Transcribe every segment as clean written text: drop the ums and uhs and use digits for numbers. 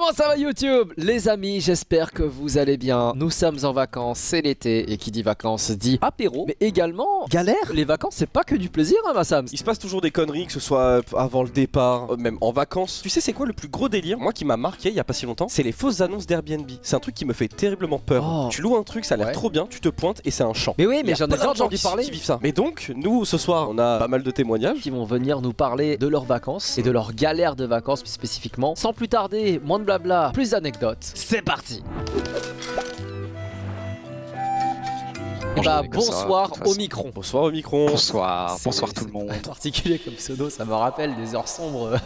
Comment ça va YouTube? Les amis, j'espère que vous allez bien. Nous sommes en vacances, c'est l'été, et qui dit vacances dit apéro, mais également galère. Les vacances, c'est pas que du plaisir, hein, ma Sam. Il se passe toujours des conneries, que ce soit avant le départ, même en vacances. Tu sais, c'est quoi le plus gros délire, moi qui m'a marqué il y a pas si longtemps? C'est les fausses annonces d'Airbnb. C'est un truc qui me fait terriblement peur. Oh. Tu loues un truc, ça a l'air Ouais. trop bien, tu te pointes et c'est un champ. Mais oui, Il y mais a j'en ai plein déjà de gens entendu parler. qui vivent ça. Mais donc, nous, ce soir, on a pas mal de témoignages. Qui vont venir nous parler de leurs vacances et de leurs galères de vacances plus spécifiquement. Sans plus tarder, moins de blabla, plus d'anecdotes. C'est parti. Et bah bonsoir au micron. Bonsoir au micron. Bonsoir tout le monde. Particulier comme pseudo, ça me rappelle des heures sombres.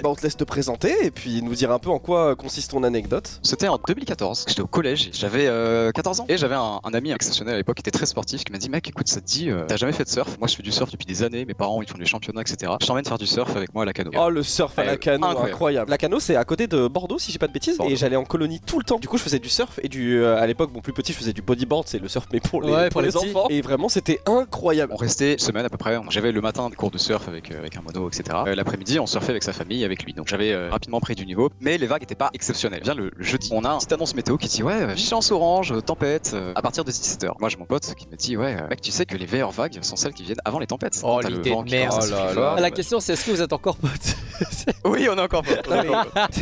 Bah, on te laisse te présenter et puis nous dire un peu en quoi consiste ton anecdote. C'était en 2014, j'étais au collège, j'avais 14 ans et j'avais un ami exceptionnel à l'époque qui était très sportif qui m'a dit mec écoute ça te dit t'as jamais fait de surf? Moi je fais du surf depuis des années, mes parents ils font des championnats etc. Je t'emmène faire du surf avec moi à la cano. Oh le surf à la cano, incroyable. La cano c'est à côté de Bordeaux si j'ai pas de bêtises. Bordeaux. Et j'allais en colonie tout le temps. Du coup je faisais du surf et à l'époque bon plus petit je faisais du bodyboard, c'est le surf mais pour les, Ouais, pour les pour les enfants. Et vraiment c'était incroyable. On restait une semaine à peu près, j'avais le matin des cours de surf avec un mono etc. L'après-midi on surfait avec sa famille, avec lui. Donc j'avais rapidement pris du niveau, mais les vagues étaient pas exceptionnelles. Vient le jeudi, on a une petite annonce météo qui dit ouais vigilance orange, tempête à partir de 17h. Moi j'ai mon pote qui me dit ouais mec tu sais que les meilleures vagues sont celles qui viennent avant les tempêtes. Oh T'as le l'idée vent de qui merde. commence à souffler fort. La question c'est est-ce que vous êtes encore potes? Oui on est encore potes.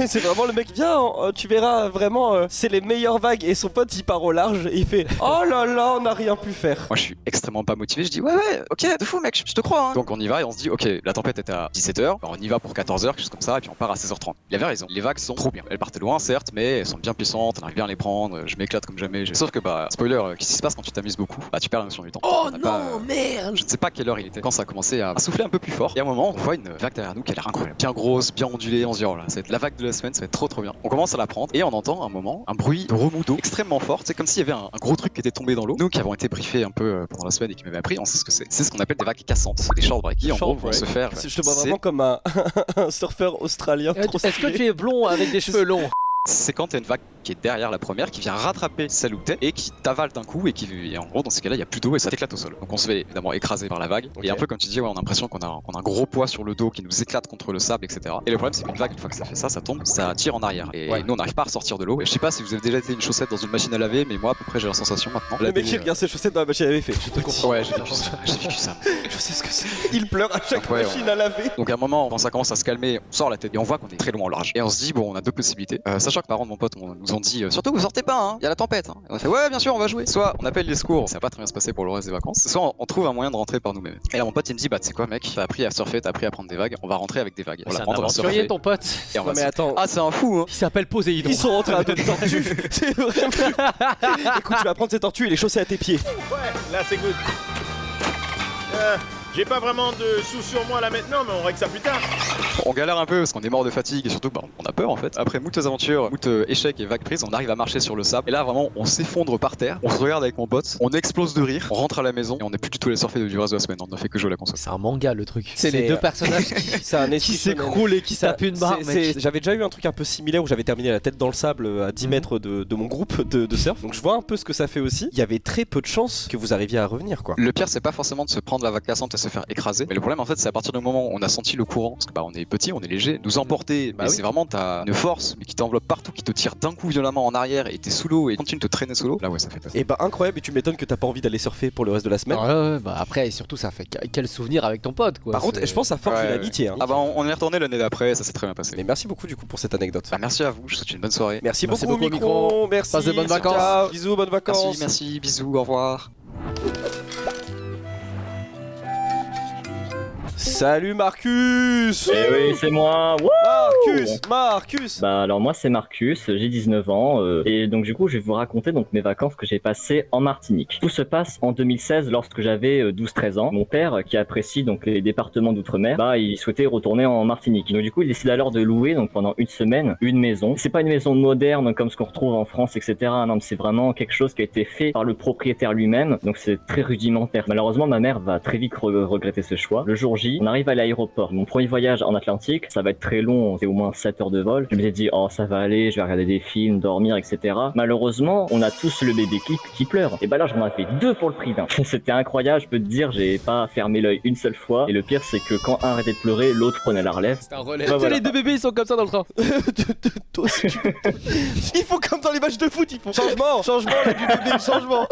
C'est vraiment le mec viens, tu verras vraiment c'est les meilleures vagues et son pote il part au large et il fait oh là là on n'a rien pu faire. Moi je suis extrêmement pas motivé, je dis ouais ok de fou mec je te crois hein. Donc on y va et on se dit ok la tempête est à 17h, on y va pour 14h quelque chose comme ça et puis on part à 16h30. Il avait raison, les vagues sont trop bien, elles partaient loin certes mais elles sont bien puissantes, on arrive bien à les prendre, je m'éclate comme jamais. Sauf que bah spoiler, qu'est-ce qui se passe quand tu t'amuses beaucoup? Bah tu perds la notion du temps. Oh On a non pas, merde. je ne sais pas quelle heure il était quand ça a commencé à souffler un peu plus fort et à un moment on voit une vague derrière nous qui a l'air incroyable, bien grosse, bien ondulée, on se dit oh là ça va être la vague de la semaine, ça va être trop bien. On commence à la prendre et on entend un moment un bruit de remous d'eau extrêmement fort, c'est comme s'il y avait un gros truc qui était tombé dans l'eau. Nous qui avons été briefés un peu pendant la semaine et qui m'avaient appris, on sait ce que c'est. C'est ce qu'on appelle des vagues cassantes, c'est des short breaks qui en gros vont se faire. Je te vois vraiment comme un surfeur australien trop Est-ce que stylé. tu es blond avec des cheveux longs? C'est quand t'as une vague qui est derrière la première, qui vient rattraper celle où t'es et qui t'avale d'un coup et en gros dans ces cas-là il y a plus d'eau et ça t'éclate au sol. Donc on se fait évidemment écraser par la vague et un peu comme tu dis ouais on a l'impression qu'on a un gros poids sur le dos qui nous éclate contre le sable etc. Et le problème c'est qu'une vague une fois que ça fait ça, ça tombe, ça tire en arrière et nous on n'arrive pas à ressortir de l'eau. Et je sais pas si vous avez déjà été une chaussette dans une machine à laver mais moi à peu près j'ai la sensation maintenant. Le mec qui regarde ses chaussettes dans la machine à laver fait je te comprends. Ouais j'ai vécu ça. Je sais ce que c'est. Il pleure à chaque Ouais, machine à laver. Donc à un moment quand ça commence à se calmer, on sort la tête et on voit qu'on est très loin au large. Et on se dit bon on a deux possibilités. Sachant que parents de mon pote nous ont dit surtout vous sortez pas hein, il y a la tempête hein. Et on a fait ouais bien sûr on va jouer. Soit on appelle les secours, ça va pas très bien se passer pour le reste des vacances. Soit on trouve un moyen de rentrer par nous-mêmes. Et là mon pote il me dit bah tu sais quoi mec, t'as appris à surfer, t'as appris à prendre des vagues, on va rentrer avec des vagues. On C'est va un prendre, on va aventurier surfer. ton pote. Et on va mais attends. Ah c'est un fou hein. Il s'appelle Poséidon. Ils sont rentrés à deux tortues. C'est vraiment. Écoute, tu vas prendre ces tortues et les chausser à tes pieds. Ouais, là c'est good. J'ai pas vraiment de sous sur moi là maintenant, mais on règle ça plus tard. On galère un peu parce qu'on est mort de fatigue et surtout bah, on a peur en fait. Après moult aventures, moult échecs et vagues prises, on arrive à marcher sur le sable. Et là vraiment on s'effondre par terre, on se regarde avec mon pote, on explose de rire, on rentre à la maison et on n'est plus du tout les surfer du reste de la semaine, on ne fait que jouer à la console. C'est un manga le truc. C'est les deux personnages C'est un qui esprit s'écroulent et qui Ça- tapent une barre. mec. J'avais déjà eu un truc un peu similaire où j'avais terminé la tête dans le sable à 10 mètres de mon groupe de surf. Donc je vois un peu ce que ça fait aussi. Il y avait très peu de chances que vous arriviez à revenir quoi. Le pire c'est pas forcément de se prendre la vague cassante et se faire écraser, mais le problème en fait c'est à partir du moment où on a senti le courant, parce que bah on est petit, on est léger, nous emporter, mais oui. c'est vraiment t'as une force mais qui t'enveloppe partout, qui te tire d'un coup violemment en arrière et t'es sous l'eau et continue de te traîner sous l'eau. Là ouais ça fait peur. Et bah incroyable et tu m'étonnes que t'as pas envie d'aller surfer pour le reste de la semaine. Ouais, bah après et surtout ça fait quel souvenir avec ton pote quoi. Par contre, je pense que ça forge Ouais, une ouais. amitié. Hein. Ah bah on est retourné l'année d'après, ça s'est très bien passé. Mais merci beaucoup du coup pour cette anecdote. Bah merci à vous, je vous souhaite une bonne soirée. Merci Merci beaucoup, beaucoup, Micron. Micron. Merci. Passe de bonnes vacances. Ciao. Bisous, bonnes vacances. Merci, bisous, au revoir. Salut Marcus. Eh oui, c'est moi. Wouh. Marcus. Bah alors moi c'est Marcus, j'ai 19 ans et donc du coup je vais vous raconter donc mes vacances que j'ai passées en Martinique. Tout se passe en 2016 lorsque j'avais 12-13 ans. Mon père qui apprécie donc les départements d'outre-mer, bah il souhaitait retourner en Martinique. Donc du coup il décide alors de louer donc pendant une semaine une maison. C'est pas une maison moderne comme ce qu'on retrouve en France etc. Non mais c'est vraiment quelque chose qui a été fait par le propriétaire lui-même. Donc c'est très rudimentaire. Malheureusement ma mère va très vite regretter ce choix. Le jour J Fidji. On arrive à l'aéroport. Mon premier voyage en Atlantique, ça va être très long, c'est au moins 7 heures de vol. Je me suis dit, oh ça va aller, je vais regarder des films, dormir, etc. Malheureusement, on a tous le bébé qui pleure. Et bah là, j'en ai fait 2 pour le prix d'un. C'était incroyable, je peux te dire, j'ai pas fermé l'œil une seule fois. Et le pire, c'est que quand un arrêtait de pleurer, l'autre prenait la relève. C'est un relais. Bah, voilà. Les deux bébés ils sont comme ça dans le train. Toi aussi, il faut comme dans les matchs de foot, il faut changement là, du bébé, changement.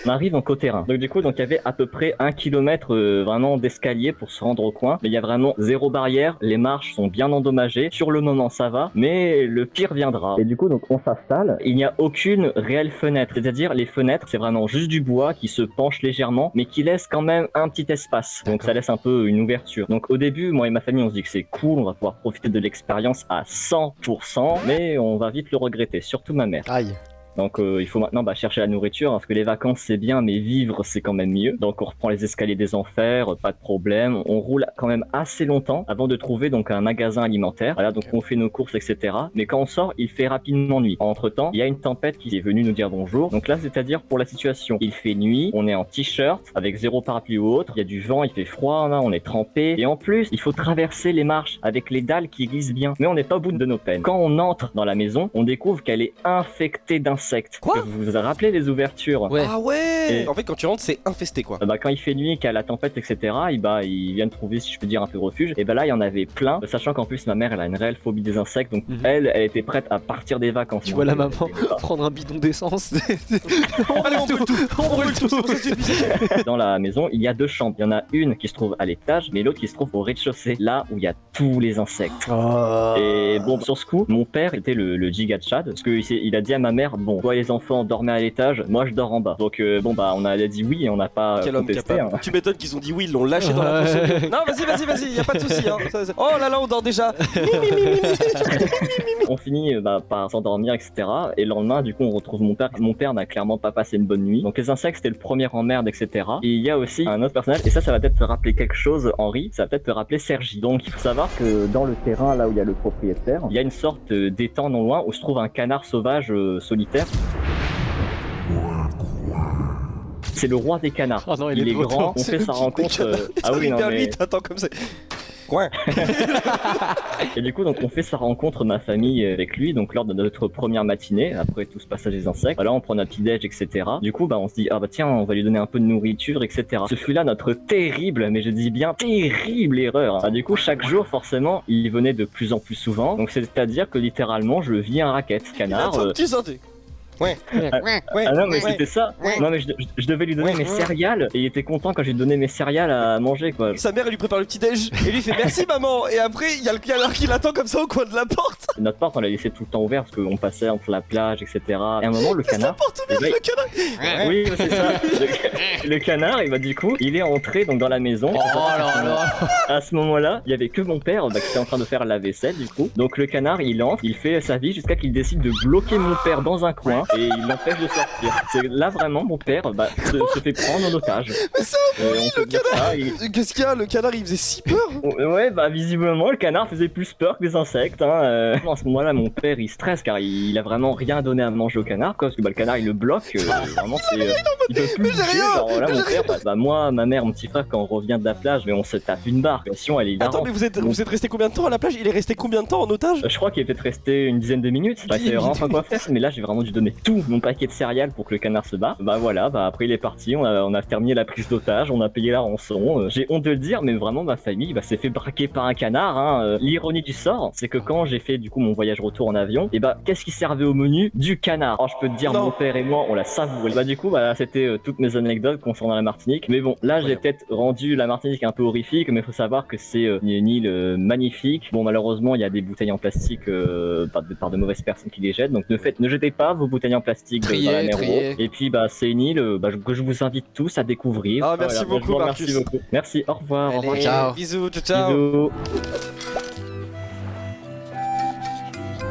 On arrive en côte-terrain. Donc du coup, il y avait à peu près 1 kilomètre vraiment d'escalier pour se rendre au coin. Mais il y a vraiment 0 barrière. Les marches sont bien endommagées. Sur le moment, ça va. Mais le pire viendra. Et du coup, donc on s'installe. Il n'y a aucune réelle fenêtre. C'est-à-dire, les fenêtres, c'est vraiment juste du bois qui se penche légèrement, mais qui laisse quand même un petit espace. Donc ça laisse un peu une ouverture. Donc au début, moi et ma famille, on se dit que c'est cool. On va pouvoir profiter de l'expérience à 100%. Mais on va vite le regretter. Surtout ma mère. Aïe. Donc il faut maintenant chercher la nourriture, parce que les vacances c'est bien, mais vivre c'est quand même mieux. Donc on reprend les escaliers des enfers, pas de problème. On roule quand même assez longtemps avant de trouver donc un magasin alimentaire. Voilà, donc on fait nos courses, etc. Mais quand on sort, il fait rapidement nuit. Entre temps, il y a une tempête qui est venue nous dire bonjour. Donc là, c'est-à-dire pour la situation, il fait nuit, on est en t-shirt avec 0 parapluie ou autre. Il y a du vent, il fait froid, là, on est trempé. Et en plus, il faut traverser les marches avec les dalles qui glissent bien. Mais on n'est pas au bout de nos peines. Quand on entre dans la maison, on découvre qu'elle est infectée d'insectes. Quoi ? Vous vous rappelez les ouvertures? Ouais. Ah ouais. Et- En fait, quand tu rentres, c'est infesté quoi. Quand il fait nuit, qu'il y a la tempête, etc., il vient de trouver, si je peux dire, un peu refuge. Et là, il y en avait plein, sachant qu'en plus, ma mère, elle a une réelle phobie des insectes. Donc, elle était prête à partir des vacances. Tu Donc, vois la elle- maman prendre un bidon d'essence. Allez, on brûle tout, on brûle tout, ça suffit. Dans la maison, il y a 2 chambres. Il y en a une qui se trouve à l'étage, mais l'autre qui se trouve au rez-de-chaussée, là où il y a tous les insectes. Et bon, sur ce coup, mon père était le giga Tchad, parce qu'il a dit à ma mère, bon, toi les enfants dormez à l'étage, moi je dors en bas. Donc on a dit oui et on n'a pas Quel homme contesté. capable. Tu m'étonnes qu'ils ont dit oui, ils l'ont lâché dans la fosse. Non, vas-y, y a pas de souci. Hein. Oh là là, on dort déjà. On finit par s'endormir, etc. Et le lendemain, du coup, on retrouve mon père. Mon père n'a clairement pas passé une bonne nuit. Donc les insectes, c'était le premier emmerde, etc. Et il y a aussi un autre personnage, et ça va peut-être te rappeler quelque chose, Henri, ça va peut-être te rappeler Sergi. Donc il faut savoir que dans le terrain, là où il y a le propriétaire, il y a une sorte d'étang non loin où se trouve un canard sauvage solitaire. C'est le roi des canards. Oh non, il est trop grand, tôt. on fait sa rencontre. Ah oui, non mais. Attends comme ça. Coin. Et du coup, donc on fait sa rencontre, ma famille, avec lui, donc lors de notre première matinée, après tout ce passage des insectes. Là, on prend notre petit déj, etc. Du coup, on se dit, ah bah tiens, on va lui donner un peu de nourriture, etc. Ce fut là notre terrible, mais je dis bien terrible erreur. Du coup, chaque jour, forcément, il venait de plus en plus souvent. Donc c'est-à-dire que littéralement, je vis un racket. Canard. Tu sentais. Ouais. Ah non, mais ouais. c'était ça. Non, mais je devais lui donner mes céréales, et il était content quand j'ai donné mes céréales à manger, quoi. Sa mère, elle lui prépare le petit déj et lui fait merci maman. Et après, il y a le canard qui l'attend comme ça au coin de la porte. Notre porte, on l'a laissé tout le temps ouverte parce qu'on passait entre la plage, etc. Et à un moment, le C'est la canard. porte ouverte, Eh ben, le canard. Oui, c'est ça. Le canard, du coup, il est entré donc dans la maison. Oh là là. À ce moment-là, il y avait que mon père qui était en train de faire la vaisselle, du coup. Donc le canard, il entre, il fait sa vie jusqu'à qu'il décide de bloquer mon père dans un coin et il l'empêche de sortir. C'est là vraiment mon père se fait prendre en otage. Mais ça, On peut dire ça, qu'est-ce qu'il y a? Le canard, il faisait si peur. Ouais, visiblement, le canard faisait plus peur que les insectes. Hein. À ce moment-là, mon père, il stresse car il a vraiment rien donné à manger au canard, quoi, parce que le canard, il le bloque. Vraiment, c'est. Il peut plus bouger. Genre, là, mon père, moi, ma mère, mon petit frère, quand on revient de la plage, mais on se tape une barre. La situation, elle est hilarante. Attends, mais vous êtes resté combien de temps à la plage? Il est resté combien de temps en otage? Je crois qu'il est peut-être resté une dizaine de minutes. C'est vraiment pas quoi faire. Mais là, j'ai vraiment dû donner tout mon paquet de céréales pour que le canard se bat. Voilà, après il est parti. On a terminé la prise d'otage. On a payé la rançon. J'ai honte de le dire, mais vraiment ma famille s'est fait braquer par un canard. Hein. L'ironie du sort, c'est que quand j'ai fait du coup mon voyage retour en avion, et qu'est-ce qui servait au menu? Du canard. Alors je peux te dire, mon père et moi, on l'a savouré. Du coup, c'était toutes mes anecdotes concernant la Martinique. Mais bon, là j'ai peut-être rendu la Martinique un peu horrifique, mais il faut savoir que c'est une île magnifique. Bon, malheureusement, il y a des bouteilles en plastique par de mauvaises personnes qui les jettent. Donc ne jetez pas vos bouteilles en plastique dans la mer. Et puis c'est une île que je vous invite tous à découvrir. Ah, merci beaucoup, Merci Marcus. beaucoup. Merci, au revoir. Allez, Au revoir. Ciao. Bisous, ciao. Bisous.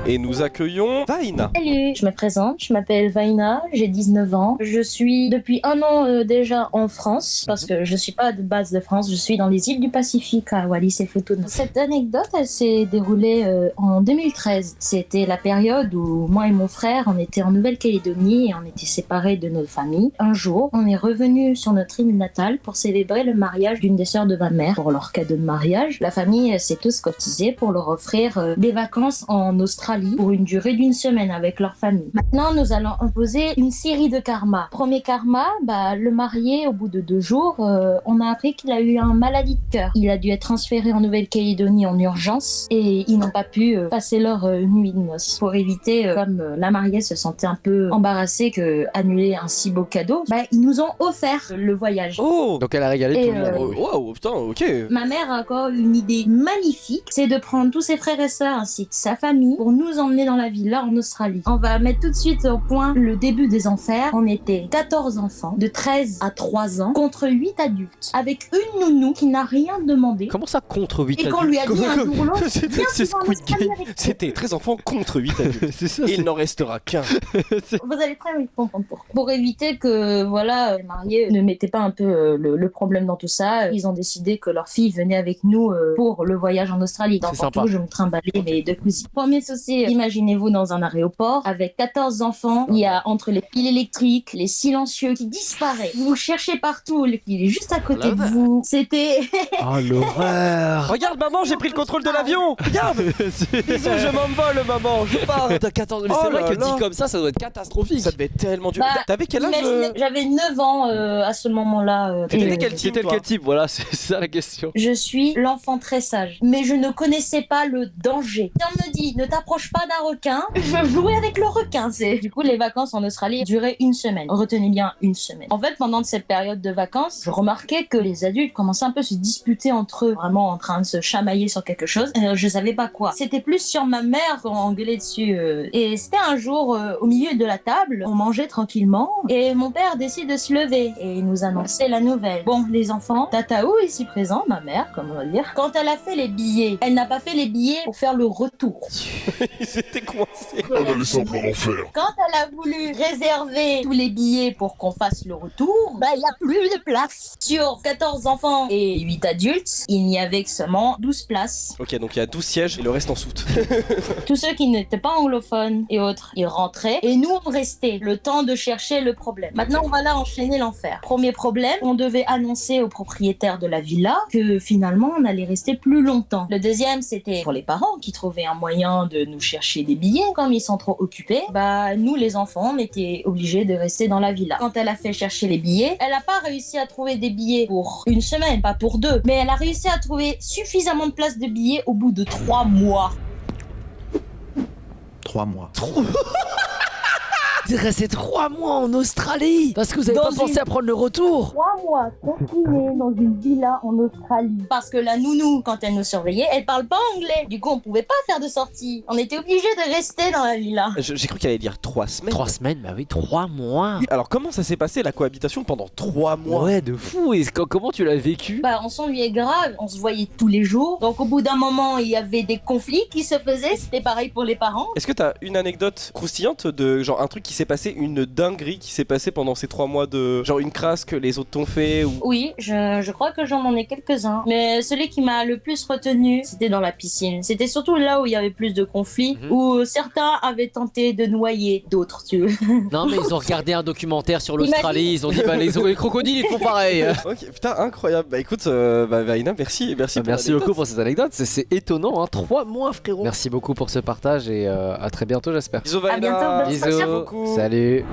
Et nous accueillons Vaina. Salut, je me présente, je m'appelle Vaina, j'ai 19 ans. Je suis depuis un an déjà en France, parce que je suis pas de base de France, je suis dans les îles du Pacifique à Wallis et Futuna. Cette anecdote, elle s'est déroulée en 2013. C'était la période où moi et mon frère, on était en Nouvelle-Calédonie et on était séparés de nos familles. Un jour, on est revenu sur notre île natale pour célébrer le mariage d'une des sœurs de ma mère. Pour leur cadeau de mariage, la famille s'est tous cotisés pour leur offrir des vacances en Australie pour une durée d'une semaine avec leur famille. Maintenant, nous allons imposer une série de karmas. Premier karma, le marié, au bout de 2 jours, on a appris qu'il a eu une maladie de cœur. Il a dû être transféré en Nouvelle-Calédonie en urgence et ils n'ont pas pu passer leur nuit de noces. Pour éviter, comme la mariée se sentait un peu embarrassée que annuler un si beau cadeau, ils nous ont offert le voyage. Oh. Donc elle a régalé tout le monde. Wow, putain, ok. Ma mère a encore une idée magnifique, c'est de prendre tous ses frères et sœurs ainsi que sa famille pour nous emmener dans la villa en Australie. On va mettre tout de suite au point le début des enfers. On était 14 enfants de 13 à 3 ans contre 8 adultes avec une nounou qui n'a rien demandé. Comment ça contre 8 Et qu'on lui a dit un jour ou l'autre, C'est Squid Game. C'était 13 enfants contre 8 adultes. C'est ça, Et il n'en restera qu'un. vous allez très vite comprendre pourquoi. Pour éviter que les mariés ne mettaient pas un peu le problème dans tout ça, ils ont décidé que leur fille venait avec nous pour le voyage en Australie. Dans C'est sympa. Porto, je me trimballais mes 2 cousines. Premier souci, imaginez-vous dans un aéroport avec 14 enfants, il y a entre les piles électriques, les silencieux qui disparaissent. Vous cherchez partout, il est juste à côté de vous. C'était... Oh l'horreur. Regarde, maman, j'ai pris le contrôle de l'avion. Regarde. Bisous, je m'envole, maman. Je pars. T'as 14 mais Oh c'est vrai là que là. dit comme ça doit être catastrophique. Ça devait être tellement dur. T'avais quel âge Imaginez, j'avais 9 ans à ce moment-là. T'étais et, quel type, C'était toi quel type, voilà, c'est ça la question. Je suis l'enfant très sage, mais je ne connaissais pas le danger. Si on me dit ne t'approche pas d'un requin, je jouais avec le requin. Du coup, les vacances en Australie duraient 1 semaine. Retenez bien 1 semaine. En fait, pendant cette période de vacances, je remarquais que les adultes commençaient un peu à se disputer entre eux, vraiment en train de se chamailler sur quelque chose. Je savais pas quoi. C'était plus sur ma mère qu'on engueulait dessus. Et c'était un jour au milieu de la table, on mangeait tranquillement et mon père décide de se lever et nous annoncer la nouvelle. Bon, les enfants, Tataou ici présent, ma mère, comme on va dire, quand elle a fait les billets, elle n'a pas fait les billets pour faire le retour. Ils étaient coincés. Quand elle a voulu réserver tous les billets pour qu'on fasse le retour, il n'y a plus de place. Sur 14 enfants et 8 adultes, il n'y avait que seulement 12 places. Ok, donc il y a 12 sièges et le reste en soute. Tous ceux qui n'étaient pas anglophones et autres, ils rentraient et nous on restait le temps de chercher le problème. Maintenant on va là enchaîner l'enfer. Premier problème, on devait annoncer au propriétaire de la villa que finalement on allait rester plus longtemps. Le deuxième, c'était pour les parents qui trouvaient un moyen de nous chercher des billets. Comme ils sont trop occupés, nous les enfants, on était obligés de rester dans la villa. Quand elle a fait chercher les billets, elle n'a pas réussi à trouver des billets pour 1 semaine, pas pour 2, mais elle a réussi à trouver suffisamment de places de billets au bout de 3 mois. 3 mois. Vous êtes resté 3 mois en Australie parce que vous avez Dans pas pensé à prendre le retour. 3 mois confinés dans une villa en Australie. Parce que la nounou, quand elle nous surveillait, elle parle pas anglais. Du coup, on pouvait pas faire de sortie. On était obligés de rester dans la villa. J'ai cru qu'elle allait dire 3 semaines. 3 semaines, bah oui, 3 mois. Alors comment ça s'est passé la cohabitation pendant 3 mois? Ouais, de fou. Et comment tu l'as vécu? On s'ennuyait grave. On se voyait tous les jours. Donc au bout d'un moment, il y avait des conflits qui se faisaient. C'était pareil pour les parents. Est-ce que t'as une anecdote croustillante de genre un truc qui s'est passé, une dinguerie qui s'est passée pendant ces 3 mois de genre une crasse que les autres t'ont fait ou... Oui, je crois que j'en ai quelques-uns. Mais celui qui m'a le plus retenu, c'était dans la piscine. C'était surtout là où il y avait plus de conflits, où certains avaient tenté de noyer d'autres, tu veux. Non, mais ils ont regardé un documentaire sur l'Australie. Ils ont dit, les crocodiles, ils font pareil. Ok, putain, incroyable. Bah écoute, Vaina, merci pour Merci l'anecdote. beaucoup pour cette anecdote. C'est étonnant, hein. 3 mois, frérot. Merci beaucoup pour ce partage et à très bientôt, j'espère. Bisous Vaina. À bientôt, bonne Bisous. soirée. Merci beaucoup. Salut.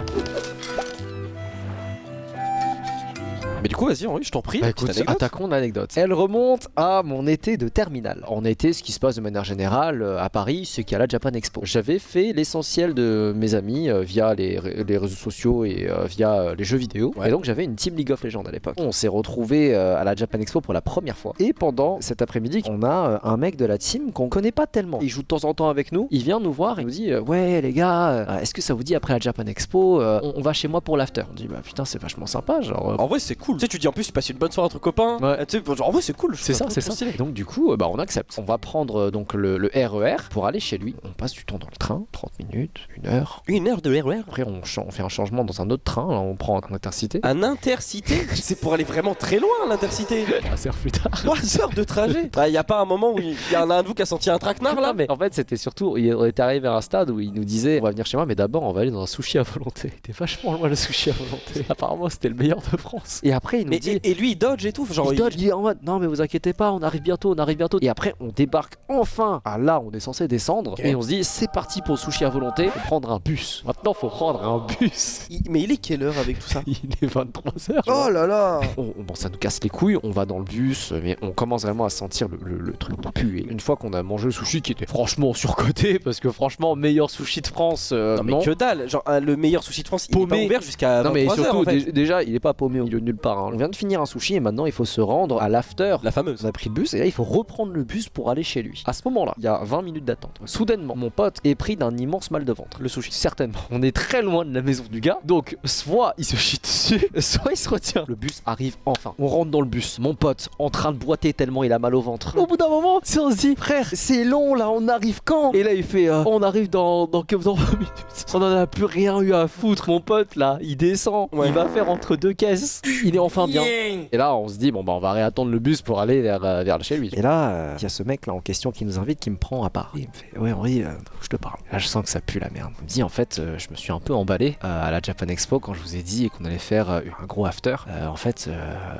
Mais du coup, vas-y, Henri, je t'en prie. Bah petite écoute, anecdote. attaquons l'anecdote. Elle remonte à mon été de terminale. En été, ce qui se passe de manière générale à Paris, c'est qu'il y a la Japan Expo. J'avais fait l'essentiel de mes amis via les réseaux sociaux et via les jeux vidéo. Ouais. Et donc j'avais une team League of Legends à l'époque. On s'est retrouvés à la Japan Expo pour la première fois. Et pendant cet après-midi, on a un mec de la team qu'on connaît pas tellement. Il joue de temps en temps avec nous. Il vient nous voir et nous dit ouais les gars, est-ce que ça vous dit après la Japan Expo, on va chez moi pour l'after. On dit bah putain c'est vachement sympa genre. En vrai, c'est cool. cool. Tu sais, tu dis en plus, tu passes une bonne soirée entre copains. Ouais. Tu sais, genre, en vrai, c'est cool. C'est ça, c'est ça. Donc du coup, bah, on accepte. On va prendre donc le RER pour aller chez lui. On passe du temps dans le train, 30 minutes, 1 heure. 1 heure de RER. Après, on fait un changement dans un autre train. Là, on prend un intercité. Un intercité. C'est pour aller vraiment très loin, l'intercité. 3 heures plus tard. 3 heures de trajet. Il y a pas un moment où il y en a un de vous qui a senti un traquenard là? Mais en fait, c'était surtout, on était arrivé à un stade où il nous disait, on va venir chez moi, mais d'abord, on va aller dans un sushi à volonté. C'était vachement loin le sushi à volonté. Apparemment, c'était le meilleur de France. Et après, il nous dit. Et lui, il dodge et tout. Genre, il dodge, il dit en mode, non, mais vous inquiétez pas, on arrive bientôt, on arrive bientôt. Et après, on débarque enfin. Ah là, on est censé descendre. Okay. Et on se dit, c'est parti pour le sushi à volonté. Faut prendre un bus. Maintenant, faut prendre un bus. Mais il est quelle heure avec tout ça? Il est 23h. Oh là là. Bon, ça nous casse les couilles. On va dans le bus, mais on commence vraiment à sentir le truc puer. Une fois qu'on a mangé le sushi qui était franchement surcoté, parce que franchement, meilleur sushi de France. Non, mais que dalle. Genre, le meilleur sushi de France, il est pas ouvert jusqu'à 23h. Non, mais surtout, en fait. Déjà, il est pas paumé au milieu de nulle part. Hein. On vient de finir un sushi et maintenant, il faut se rendre à l'after. La fameuse. On a pris le bus et là, il faut reprendre le bus pour aller chez lui. À ce moment-là, il y a 20 minutes d'attente. Soudainement, mon pote est pris d'un immense mal de ventre. Le sushi, certainement. On est très loin de la maison du gars. Donc, soit il se chie dessus, soit il se retient. Le bus arrive enfin. On rentre dans le bus. Mon pote, en train de boiter tellement il a mal au ventre. Au bout d'un moment, on se dit, frère, c'est long là, on arrive quand? Et là, il fait, on arrive dans 20 minutes. On en a plus rien eu à foutre. Mon pote là, il descend. Ouais. Il va faire entre 2 caisses. Il est enfin bien. Et là, on se dit, bon, bah, on va réattendre le bus pour aller vers chez lui. Et là, il y a ce mec là en question qui nous invite, qui me prend à part. Il me fait, ouais, Henri, je te parle. Là, je sens que ça pue la merde. Il me dit, en fait, je me suis un peu emballé à la Japan Expo quand je vous ai dit qu'on allait faire un gros after. En fait,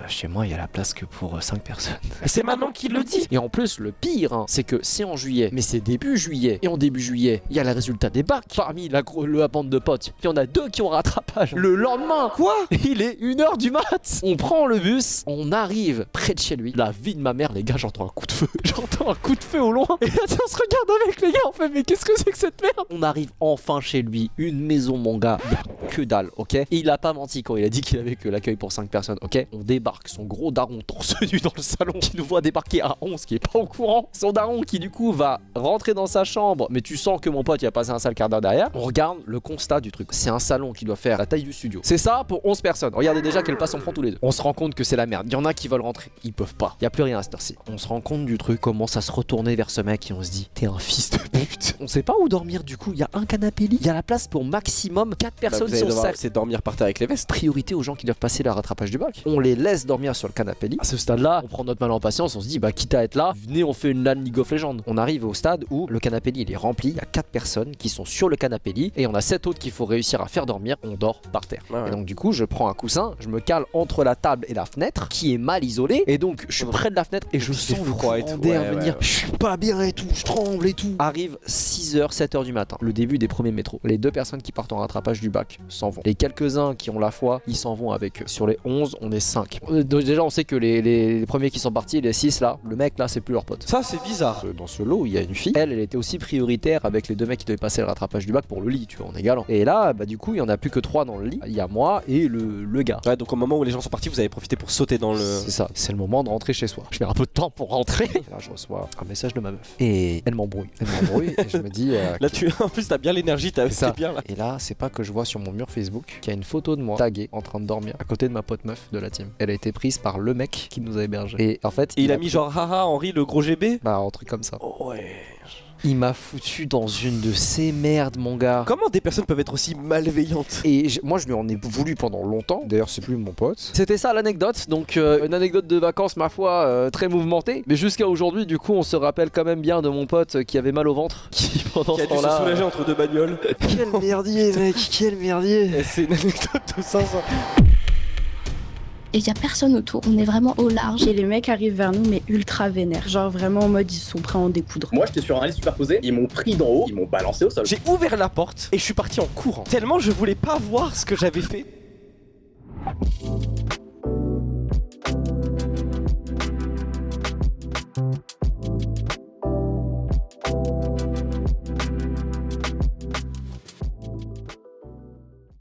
chez moi, il y a la place que pour 5 personnes. C'est maintenant qu'il le dit. Et en plus, le pire, hein, c'est que c'est en juillet, mais c'est début juillet. Et en début juillet, il y a le résultat des bacs. Parmi la bande de potes, il y en a 2 qui ont rattrapage. Le lendemain, quoi? Il est 1h du mat. On prend le bus, on arrive près de chez lui. La vie de ma mère, les gars, j'entends un coup de feu. J'entends un coup de feu au loin. Et là, on se regarde avec les gars, on fait, mais qu'est-ce que c'est que cette merde? On arrive enfin chez lui, une maison, mon gars. Il y a que dalle, ok? Et il a pas menti quand il a dit qu'il avait que l'accueil pour 5 personnes, ok? On débarque, son gros daron torse nu dans le salon qui nous voit débarquer à 11, qui est pas au courant. Son daron qui du coup va rentrer dans sa chambre, mais tu sens que mon pote il a passé un sale quart d'heure derrière. On regarde le constat du truc. C'est un salon qui doit faire la taille du studio. C'est ça pour 11 personnes. Regardez déjà quelle place on prend tous les deux. On se rend compte que c'est la merde. Il y en a qui veulent rentrer, ils peuvent pas. Il y a plus rien à cette heure-ci. On se rend compte du truc, commence à se retourner vers ce mec et on se dit, t'es un fils de pute. On sait pas où dormir du coup. Il y a un canapé lit. Il y a la place pour maximum 4 personnes sur 7. C'est dormir par terre avec les vestes. Priorité aux gens qui doivent passer le rattrapage du bac. On les laisse dormir sur le canapé lit. À ce stade-là, on prend notre mal en patience. On se dit, bah quitte à être là, venez, on fait une LAN League of Legends. On arrive au stade où le canapé lit il est rempli. Il y a 4 personnes qui sont sur le canapé lit et on a 7 autres qu'il faut réussir à faire dormir. On dort par terre. Ouais. Et donc du coup, je prends un coussin, je me cale entre la table et la fenêtre qui est mal isolée. Et donc je suis près de la fenêtre et je sens le courant d'air venir. Je suis pas bien et tout, je tremble et tout. Arrive 6h, 7h du matin, le début des premiers métros. Les 2 personnes qui partent en rattrapage du bac s'en vont. Les quelques-uns qui ont la foi, ils s'en vont avec eux. Sur les 11, on est 5. Donc déjà, on sait que les premiers qui sont partis, les 6 là, le mec là, c'est plus leur pote. Ça, c'est bizarre. Dans ce lot, il y a une fille. Elle était aussi prioritaire avec les 2 mecs qui devaient passer le rattrapage du bac pour le lit, tu vois, on est galant. Et là, bah du coup, il y en a plus que 3 dans le lit. Il y a moi et le gars. Ouais, donc au moment où les gens sont partis, vous avez profité pour sauter dans le... C'est ça, c'est le moment de rentrer chez soi. Je mets un peu de temps pour rentrer. Et là, je reçois un message de ma meuf. Et elle m'embrouille. Et je me dis... là, en plus, t'as bien l'énergie, c'est bien là. Et là, c'est pas que je vois sur mon mur Facebook qu'il y a une photo de moi taguée en train de dormir à côté de ma pote meuf de la team. Elle a été prise par le mec qui nous a hébergés. Et en fait... il a mis genre haha Henri le gros GB. Bah, un truc comme ça. Oh ouais. Il m'a foutu dans une de ces merdes, mon gars. Comment des personnes peuvent être aussi malveillantes? Et moi, je lui en ai voulu pendant longtemps. D'ailleurs, c'est plus mon pote. C'était ça l'anecdote. Donc, une anecdote de vacances, ma foi, très mouvementée. Mais jusqu'à aujourd'hui, du coup, on se rappelle quand même bien de mon pote qui avait mal au ventre. Qui, pendant ce temps-là... a dû se soulager entre 2 bagnoles. Quel merdier, mec. Quel merdier. C'est une anecdote de 500. Et il y a personne autour, on est vraiment au large. Et les mecs arrivent vers nous mais ultra vénères, genre vraiment en mode ils sont prêts à en découdre. Moi j'étais sur un lit superposé, ils m'ont pris d'en haut, ils m'ont balancé au sol. J'ai ouvert la porte et je suis parti en courant, tellement je voulais pas voir ce que j'avais fait.